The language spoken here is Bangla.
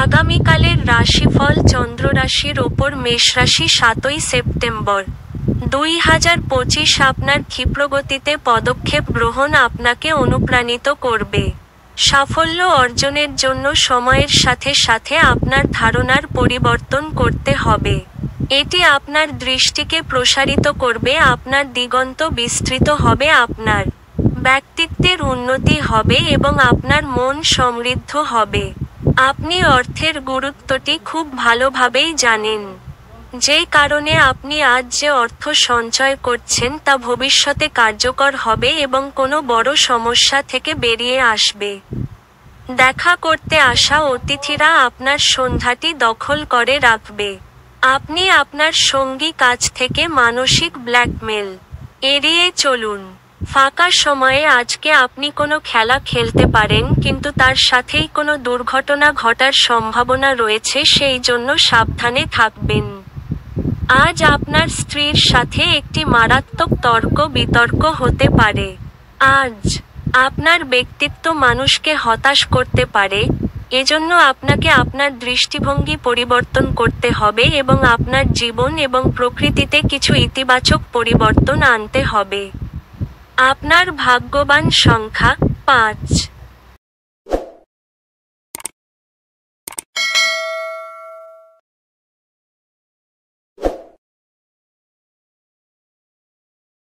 আগামীকালের রাশিফল চন্দ্র রাশির ওপর মেষ রাশি 7ই সেপ্টেম্বর 2025। আপনার ক্ষিপ্রগতিতে পদক্ষেপ গ্রহণ আপনাকে অনুপ্রাণিত করবে। সাফল্য অর্জনের জন্য সময়ের সাথে সাথে আপনার ধারণার পরিবর্তন করতে হবে। এটি আপনার দৃষ্টিকে প্রসারিত করবে, আপনার দিগন্ত বিস্তৃত হবে, আপনার ব্যক্তিত্বের উন্নতি হবে এবং আপনার মন সমৃদ্ধ হবে। আপনি অর্থের গুরুত্বটি খুব ভালোভাবেই জানেন, যেই কারণে আপনি আজ যে অর্থ সঞ্চয় করছেন তা ভবিষ্যতে কার্যকর হবে এবং কোনো বড় সমস্যা থেকে বেরিয়ে আসবে। দেখা করতে আসা অতিথিরা আপনার সন্ধ্যাটি দখল করে রাখবে। আপনি আপনার সঙ্গী কাছ থেকে মানসিক ব্ল্যাকমেল এড়িয়ে চলুন। ফাঁকা সময়ে আজকে আপনি কোনো খেলা খেলতে পারেন, কিন্তু তার সাথেই কোনো দুর্ঘটনা ঘটার সম্ভাবনা রয়েছে, সেই জন্য সাবধানে থাকবেন। আজ আপনার স্ত্রীর সাথে একটি মারাত্মক তর্ক বিতর্ক হতে পারে। আজ আপনার ব্যক্তিত্ব মানুষকে হতাশ করতে পারে, এজন্য আপনাকে আপনার দৃষ্টিভঙ্গি পরিবর্তন করতে হবে এবং আপনার জীবন এবং প্রকৃতিতে কিছু ইতিবাচক পরিবর্তন আনতে হবে। আপনার ভাগ্যবান সংখ্যা 5।